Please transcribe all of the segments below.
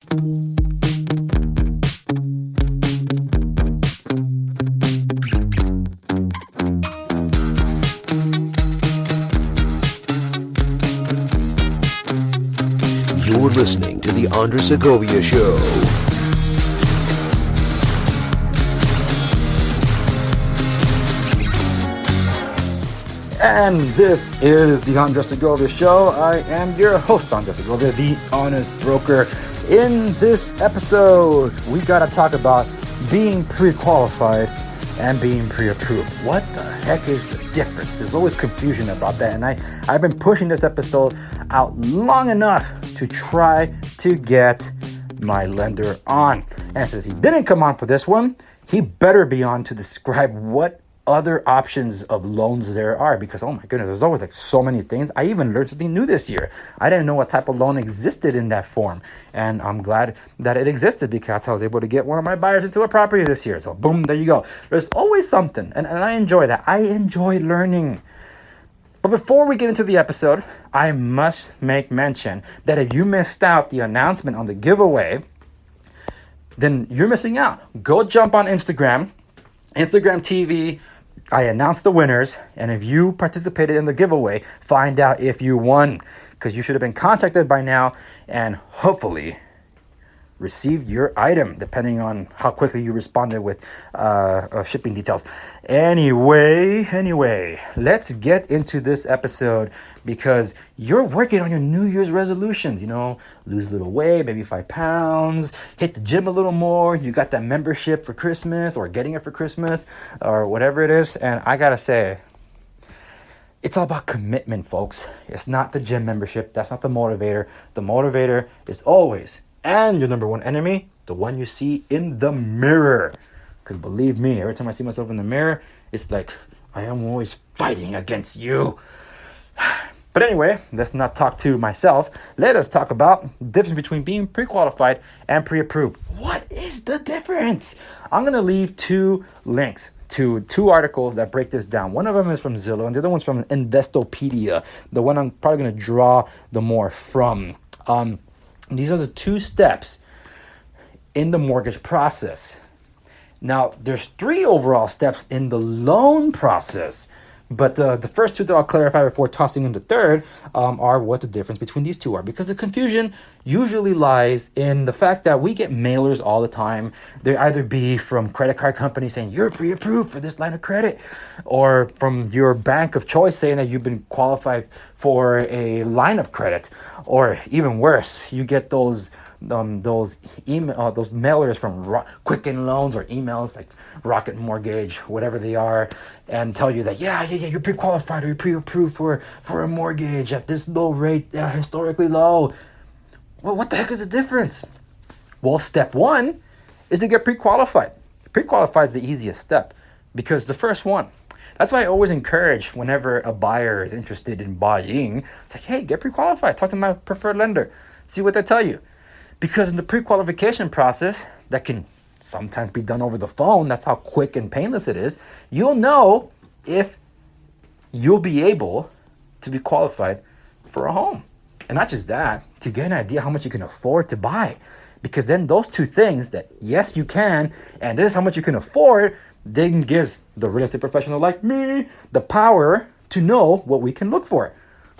You're listening to The Andre Segovia Show. And this is The Andre Segovia Show. I am your host, Andre Segovia, the honest broker. In this episode, we got to talk about being pre-qualified and being pre-approved. What the heck is the difference? There's always confusion about that. And I've been pushing this episode out long enough to try to get my lender on. And since he didn't come on for this one, he better be on to describe what other options of loans there are, because oh my goodness, there's always like so many things. I even learned something new this year. I didn't know what type of loan existed in that form, and I'm glad that it existed because I was able to get one of my buyers into a property this year. So boom, there you go. There's always something, and I enjoy that. I enjoy learning. But before we get into the episode, I must make mention that if you missed out the announcement on the giveaway, then you're missing out. Go jump on Instagram TV. I announced the winners, and if you participated in the giveaway, find out if you won, because you should have been contacted by now and hopefully received your item, depending on how quickly you responded with shipping details. Anyway, let's get into this episode, because you're working on your New Year's resolutions. You know, lose a little weight, maybe 5 pounds, hit the gym a little more. You got that membership for Christmas, or getting it for Christmas, or whatever it is. And I gotta say, it's all about commitment, folks. It's not the gym membership. That's not the motivator. The motivator is always, and your number one enemy, the one you see in the mirror. Because believe me, every time I see myself in the mirror, it's like I am always fighting against you. But anyway, let's not talk to myself. Let us talk about the difference between being pre-qualified and pre-approved. What is the difference? I'm going to leave 2 links to 2 articles that break this down. One of them is from Zillow, and the other one's from Investopedia, the one I'm probably going to draw the more from. These are the 2 steps in the mortgage process. Now, there's 3 overall steps in the loan process, but the first 2 that I'll clarify before tossing in the third are what the difference between these 2 are, because the confusion usually lies in the fact that we get mailers all the time. They either be from credit card companies saying you're pre-approved for this line of credit, or from your bank of choice saying that you've been qualified for a line of credit, or even worse, you get those mailers from Quicken Loans or emails like Rocket Mortgage, whatever they are, and tell you that yeah, you're pre-qualified or you're pre-approved for a mortgage at this low rate, historically low. Well, what the heck is the difference? Well, step 1 is to get pre-qualified. Pre-qualified is the easiest step, because the first one. That's why I always encourage, whenever a buyer is interested in buying, it's like, hey, get pre-qualified. Talk to my preferred lender. See what they tell you. Because in the pre-qualification process, that can sometimes be done over the phone, that's how quick and painless it is, you'll know if you'll be able to be qualified for a home. And not just that, to get an idea how much you can afford to buy. Because then those 2 things, that yes, you can, and this is how much you can afford, then gives the real estate professional like me the power to know what we can look for.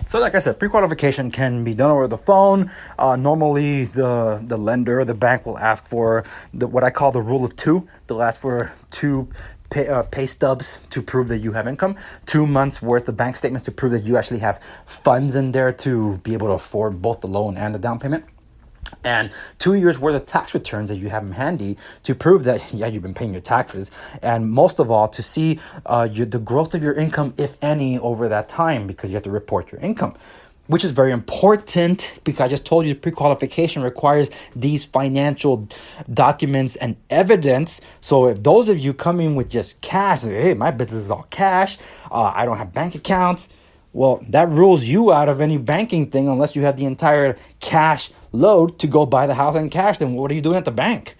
So like I said, pre-qualification can be done over the phone. Normally, the lender, the bank will ask for what I call the rule of 2. They'll ask for 2 pay stubs to prove that you have income, 2 months worth of bank statements to prove that you actually have funds in there to be able to afford both the loan and the down payment, and 2 years worth of tax returns that you have them handy to prove that, yeah, you've been paying your taxes. And most of all, to see the growth of your income, if any, over that time, because you have to report your income, which is very important, because I just told you pre-qualification requires these financial documents and evidence. So if those of you come in with just cash, like, hey, my business is all cash, I don't have bank accounts, well, that rules you out of any banking thing unless you have the entire cash load to go buy the house in cash. Then what are you doing at the bank?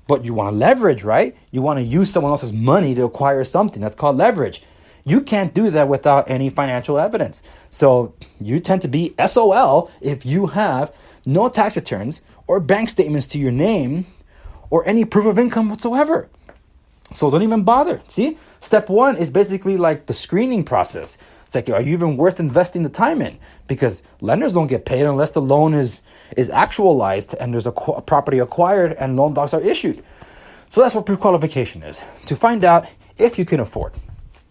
But you want to leverage, right? You want to use someone else's money to acquire something. That's called leverage. You can't do that without any financial evidence. So you tend to be SOL if you have no tax returns or bank statements to your name or any proof of income whatsoever. So don't even bother. See, step one is basically like the screening process. It's like, are you even worth investing the time in? Because lenders don't get paid unless the loan is actualized and there's a property acquired and loan docs are issued. So that's what pre-qualification is, to find out if you can afford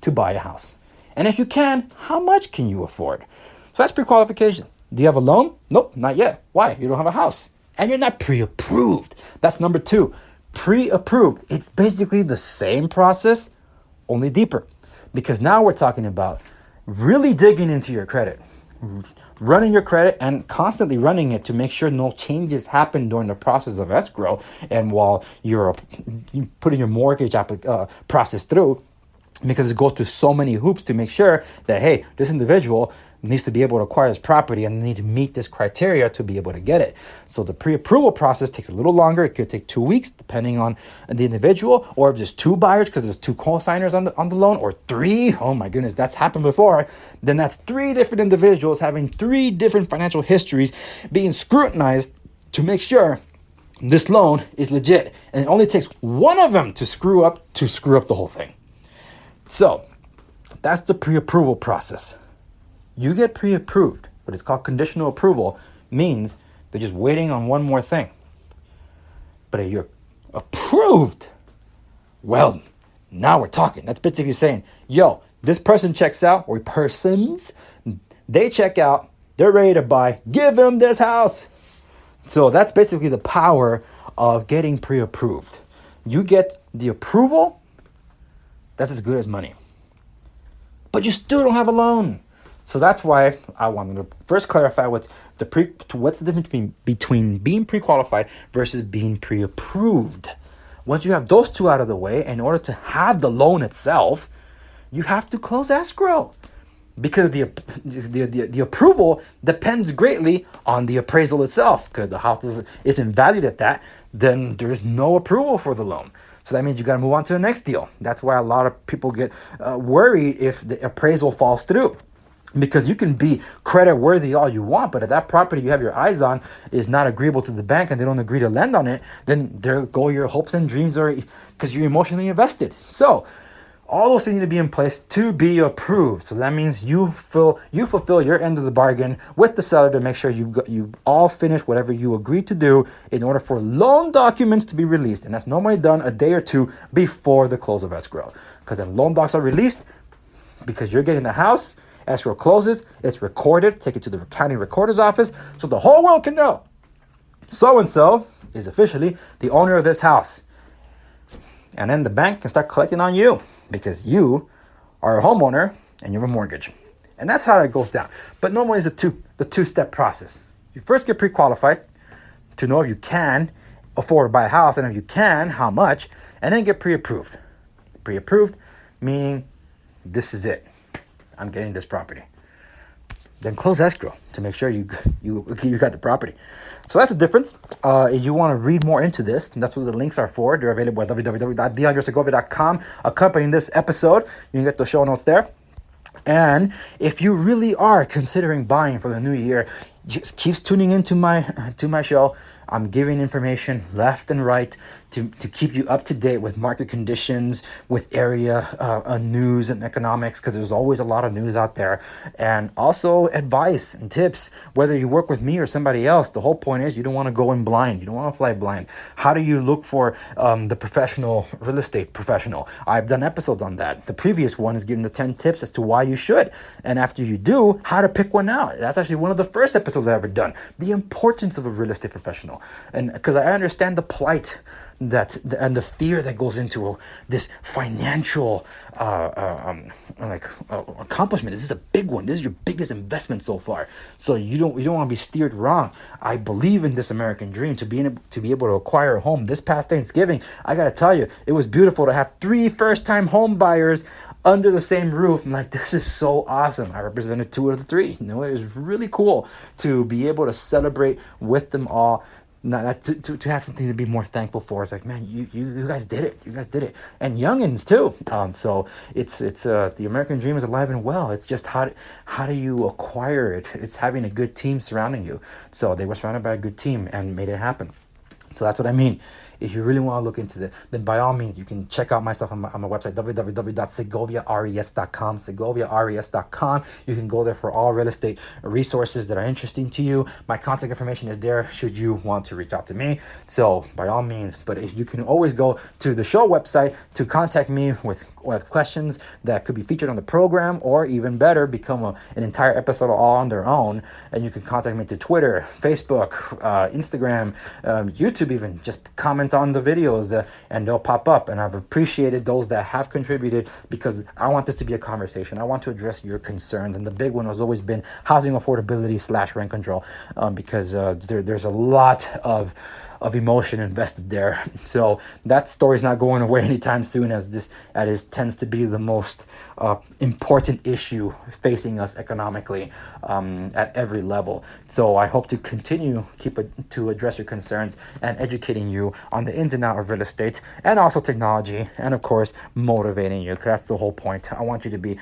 to buy a house. And if you can, how much can you afford? So that's pre-qualification. Do you have a loan? Nope, not yet. Why? You don't have a house. And you're not pre-approved. That's number two. Pre-approved. It's basically the same process, only deeper. Because now we're talking about really digging into your credit, running your credit and constantly running it to make sure no changes happen during the process of escrow and while you're putting your mortgage process through, because it goes through so many hoops to make sure that, hey, this individual needs to be able to acquire this property and need to meet this criteria to be able to get it. So the pre-approval process takes a little longer. It could take 2 weeks depending on the individual, or if there's two buyers because there's two co-signers on the loan, or three. Oh my goodness, that's happened before. Then that's three different individuals having three different financial histories being scrutinized to make sure this loan is legit. And it only takes one of them to screw up the whole thing. So that's the pre-approval process. You get pre-approved, but it's called conditional approval, means they're just waiting on one more thing. But if you're approved, well, now we're talking. That's basically saying, yo, this person checks out, or persons, they check out, they're ready to buy, give them this house. So that's basically the power of getting pre-approved. You get the approval, that's as good as money. But you still don't have a loan. So that's why I wanted to first clarify what's the difference between being pre-qualified versus being pre-approved. Once you have those two out of the way, in order to have the loan itself, you have to close escrow, because the approval depends greatly on the appraisal itself. Because the house isn't valued at that, then there's no approval for the loan. So that means you got to move on to the next deal. That's why a lot of people get worried if the appraisal falls through. Because you can be credit worthy all you want, but if that property you have your eyes on is not agreeable to the bank and they don't agree to lend on it, then there go your hopes and dreams, because you're emotionally invested. So all those things need to be in place to be approved. So that means you fulfill your end of the bargain with the seller to make sure you all finish whatever you agreed to do in order for loan documents to be released. And that's normally done a day or two before the close of escrow. Because then loan docs are released, because you're getting the house. Escrow closes, it's recorded, take it to the county recorder's office so the whole world can know so-and-so is officially the owner of this house. And then the bank can start collecting on you because you are a homeowner and you have a mortgage. And that's how it goes down. But normally it's the two-step process. You first get pre-qualified to know if you can afford to buy a house, and if you can, how much, and then get pre-approved. Pre-approved meaning this is it. I'm getting this property. Then close escrow to make sure you got the property. So that's the difference. If you want to read more into this, that's what the links are for. They're available at www.theandresegovia.com. Accompanying this episode, you can get the show notes there. And if you really are considering buying for the new year, just keep tuning into my show. I'm giving information left and right to keep you up to date with market conditions, with area news and economics, because there's always a lot of news out there. And also advice and tips, whether you work with me or somebody else. The whole point is you don't want to go in blind. You don't want to fly blind. How do you look for the professional, real estate professional? I've done episodes on that. The previous one is giving the 10 tips as to why you should. And after you do, how to pick one out. That's actually one of the first episodes I've ever done. The importance of a real estate professional. And because I understand the plight and the fear that goes into this financial accomplishment. This is a big one. This is your biggest investment so far. So you don't want to be steered wrong. I believe in this American dream to be able to acquire a home. This past Thanksgiving, I got to tell you, it was beautiful to have 3 first-time home buyers under the same roof. I'm like, this is so awesome. I represented 2 of the 3. It was really cool to be able to celebrate with them all. to have something to be more thankful for. It's like, man, you guys did it. You guys did it. And youngins too. So it's the American dream is alive and well. It's just how do you acquire it? It's having a good team surrounding you. So they were surrounded by a good team and made it happen. So that's what I mean. If you really want to look into it, then by all means, you can check out my stuff on my website, www.segoviares.com, segoviares.com. You can go there for all real estate resources that are interesting to you. My contact information is there should you want to reach out to me. So by all means, but if you can always go to the show website to contact me with questions that could be featured on the program, or even better, become an entire episode all on their own. And you can contact me through Twitter, Facebook, Instagram, YouTube even. Just comment on the videos and they'll pop up. And I've appreciated those that have contributed, because I want this to be a conversation. I want to address your concerns. And the big one has always been housing affordability / rent control, because there's a lot of emotion invested there. So that story's not going away anytime soon, as this tends to be the most important issue facing us economically at every level. So I hope to continue to address your concerns and educating you on the ins and outs of real estate and also technology, and of course motivating you, because that's the whole point. I want you to be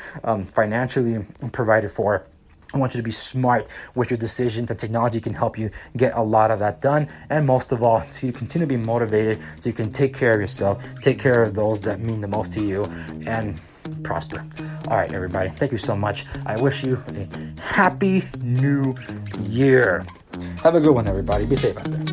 financially provided for. I want you to be smart with your decisions, and technology can help you get a lot of that done. And most of all, so you continue to be motivated, so you can take care of yourself, take care of those that mean the most to you, and prosper. All right, everybody. Thank you so much. I wish you a happy new year. Have a good one, everybody. Be safe out there.